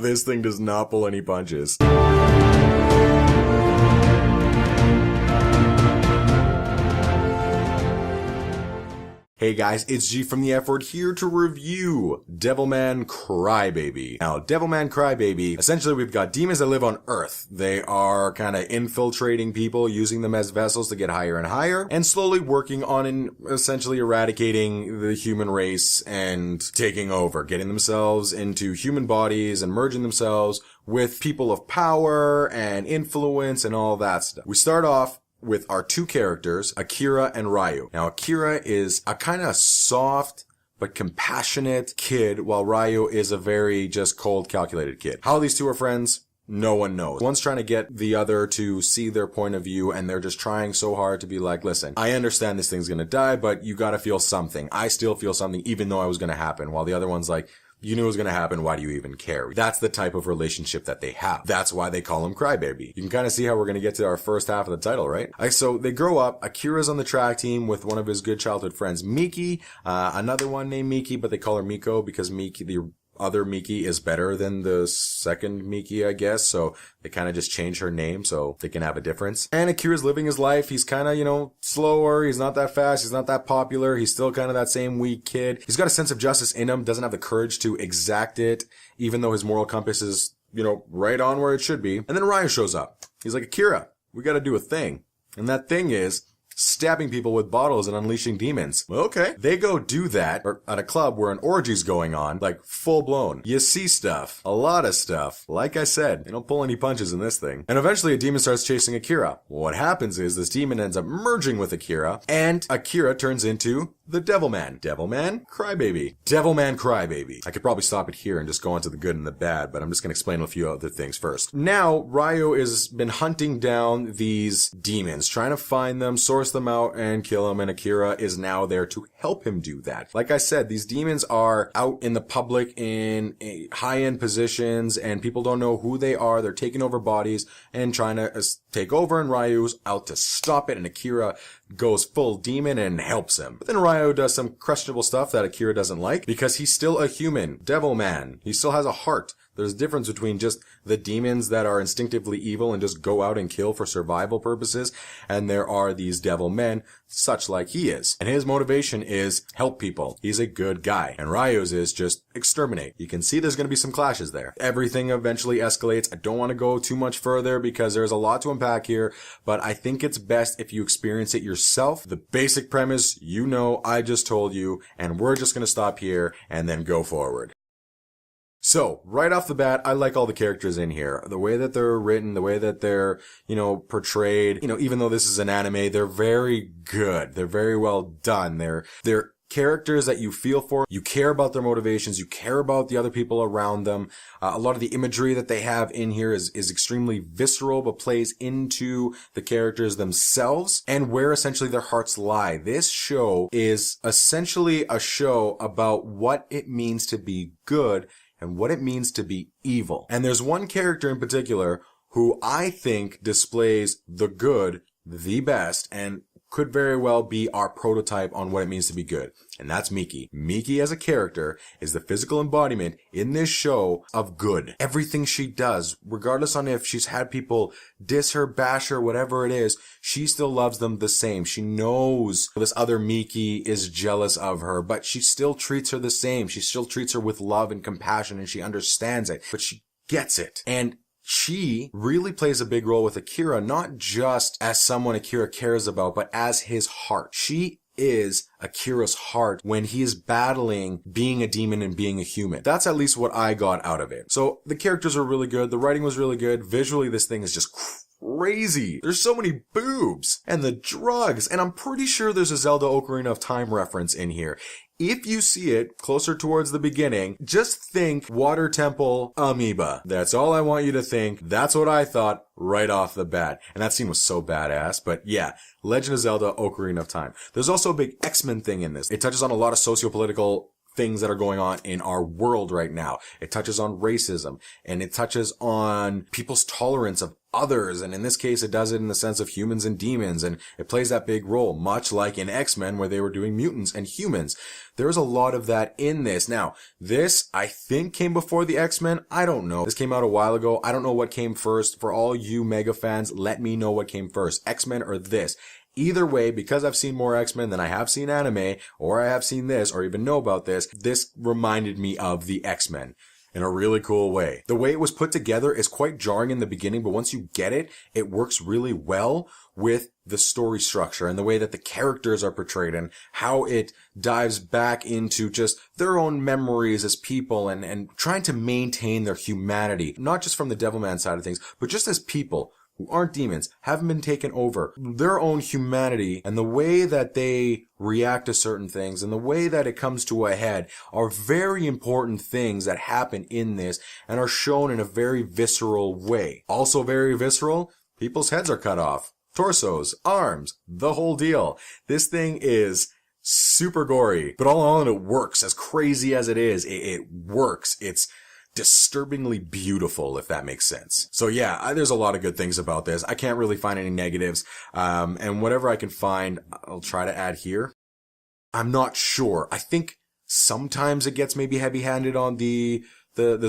This thing does not pull any punches. Hey guys, it's G from the F Word here to review Devilman Crybaby. Now, Devilman Crybaby, essentially we've got demons that live on Earth. They are kind of infiltrating people, using them as vessels to get higher and higher, and slowly working on essentially eradicating the human race and taking over, getting themselves into human bodies and merging themselves with people of power and influence and all that stuff. We start off with our two characters, Akira and Ryo. Now, Akira is a kind of soft but compassionate kid, while Ryo is a very just cold, calculated kid. How these two are friends, no one knows. One's trying to get the other to see their point of view, and they're just trying so hard to be like, listen, I understand this thing's gonna die, but you gotta feel something. I still feel something, even though it was gonna happen. While the other one's like, you knew it was going to happen, why do you even care? That's the type of relationship that they have. That's why they call him Crybaby. You can kind of see how we're going to get to our first half of the title, right? So they grow up, Akira's on the track team with one of his good childhood friends, Miki, another one named Miki, but they call her Miko because Miki, the other Miki, is better than the second Miki, I guess, so they kind of just change her name so they can have a difference. And Akira's living his life. He's kind of, slower. He's not that fast. He's not that popular. He's still kind of that same weak kid. He's got a sense of justice in him, doesn't have the courage to exact it, even though his moral compass is, right on where it should be. And then Ryo shows up. He's like, Akira, we gotta do a thing. And that thing is stabbing people with bottles and unleashing demons. Okay. They go do that at a club where an orgy's going on, like full blown. You see stuff. A lot of stuff. Like I said, they don't pull any punches in this thing. And eventually a demon starts chasing Akira. What happens is this demon ends up merging with Akira, and Akira turns into the Devilman. Devilman Crybaby. Devilman Crybaby. I could probably stop it here and just go into the good and the bad, but I'm just going to explain a few other things first. Now, Ryo has been hunting down these demons, trying to find them, source them out, and kill them, and Akira is now there to help him do that. Like I said, these demons are out in the public in high-end positions, and people don't know who they are. They're taking over bodies and trying to take over, and Ryo's out to stop it, and Akira goes full demon and helps him. But then Ryo does some questionable stuff that Akira doesn't like, because he's still a human. Devilman. He still has a heart. There's a difference between just the demons that are instinctively evil and just go out and kill for survival purposes, and there are these devil men, such like he is. And his motivation is help people. He's a good guy. And Ryo's is just exterminate. You can see there's going to be some clashes there. Everything eventually escalates. I don't want to go too much further because there's a lot to unpack here, but I think it's best if you experience it yourself. The basic premise, I just told you, and we're just going to stop here and then go forward. So, right off the bat, I like all the characters in here. The way that they're written, the way that they're, portrayed, even though this is an anime, they're very good. They're very well done. They're characters that you feel for. You care about their motivations. You care about the other people around them. A lot of the imagery that they have in here is extremely visceral, but plays into the characters themselves and where essentially their hearts lie. This show is essentially a show about what it means to be good and what it means to be evil. And there's one character in particular who I think displays the good the best and could very well be our prototype on what it means to be good. And that's Miki. Miki as a character is the physical embodiment in this show of good. Everything she does, regardless on if she's had people diss her, bash her, whatever it is, she still loves them the same. She knows this other Miki is jealous of her, but she still treats her the same. She still treats her with love and compassion, and she understands it, but she gets it. And she really plays a big role with Akira, not just as someone Akira cares about, but as his heart. She is Akira's heart when he is battling being a demon and being a human. That's at least what I got out of it. So the characters are really good. The writing was really good. Visually, this thing is just crazy. There's so many boobs and the drugs, and I'm pretty sure there's a Zelda Ocarina of Time reference in here. If you see it closer towards the beginning, just think Water Temple Amoeba. That's all I want you to think. That's what I thought right off the bat. And that scene was so badass. But yeah, Legend of Zelda Ocarina of Time. There's also a big X-Men thing in this. It touches on a lot of socio-political things that are going on in our world right now. It touches on racism, and it touches on people's tolerance of others, and in this case it does it in the sense of humans and demons, and it plays that big role, much like in X-Men where they were doing mutants and humans. There's a lot of that in this. Now, this, I think, came before the X-Men. I don't know. This came out a while ago. I don't know what came first. For all you mega fans, let me know what came first, X-Men or this. Either way, because I've seen more X-Men than I have seen anime, or I have seen this, or even know about this reminded me of the X-Men in a really cool way. The way it was put together is quite jarring in the beginning, but once you get it, it works really well with the story structure and the way that the characters are portrayed and how it dives back into just their own memories as people and trying to maintain their humanity, not just from the Devilman side of things, but just as people who aren't demons, haven't been taken over, their own humanity and the way that they react to certain things and the way that it comes to a head are very important things that happen in this and are shown in a very visceral way. Also very visceral, people's heads are cut off, torsos, arms, the whole deal. This thing is super gory, but all in all it works. As crazy as it is, it works. It's disturbingly beautiful, if that makes sense. So yeah, there's a lot of good things about this. I can't really find any negatives. And whatever I can find, I'll try to add here. I'm not sure. I think sometimes it gets maybe heavy-handed on the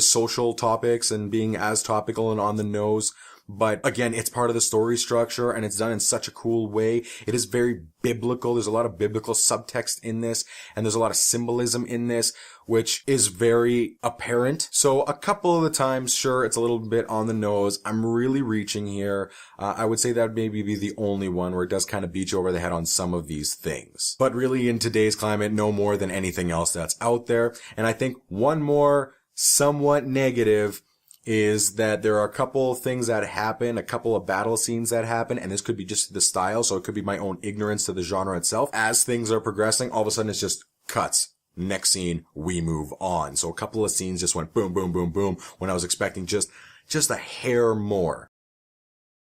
social topics and being as topical and on the nose. But again, it's part of the story structure and it's done in such a cool way. It is very biblical. There's a lot of biblical subtext in this and there's a lot of symbolism in this, which is very apparent. So a couple of the times, sure, it's a little bit on the nose. I'm really reaching here. I would say that would maybe be the only one where it does kind of beat you over the head on some of these things. But really in today's climate, no more than anything else that's out there. And I think one more somewhat negative is that there are a couple things that happen, a couple of battle scenes that happen, and this could be just the style, so it could be my own ignorance to the genre itself. As things are progressing, all of a sudden it's just cuts. Next scene, we move on. So a couple of scenes just went boom, boom, boom, boom, when I was expecting just a hair more.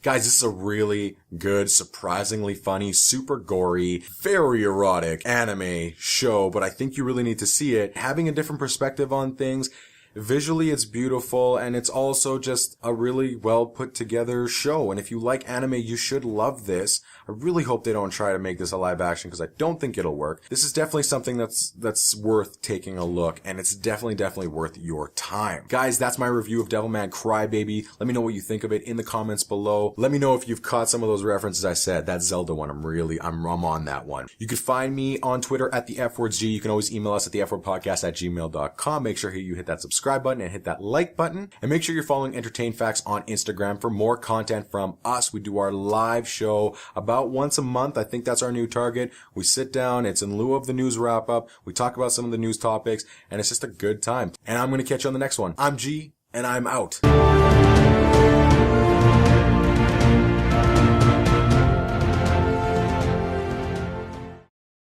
Guys, this is a really good, surprisingly funny, super gory, very erotic anime show, but I think you really need to see it. Having a different perspective on things, visually it's beautiful, and it's also just a really well put together show. And if you like anime, you should love this. I really hope they don't try to make this a live action because I don't think it'll work. This is definitely something that's worth taking a look, and it's definitely worth your time. Guys, that's my review of Devilman Crybaby. Let me know what you think of it in the comments below. Let me know if you've caught some of those references I said. That Zelda one, I'm on that one. You can find me on Twitter at the F-Words G. You can always email us at the FWordPodcast@gmail.com. Make sure you hit that subscribe button and hit that like button. And make sure you're following Entertain Facts on Instagram for more content from us. We do our live show about once a month. I think that's our new target. We sit down. It's in lieu of the news wrap up. We talk about some of the news topics and it's just a good time. And I'm going to catch you on the next one. I'm G and I'm out.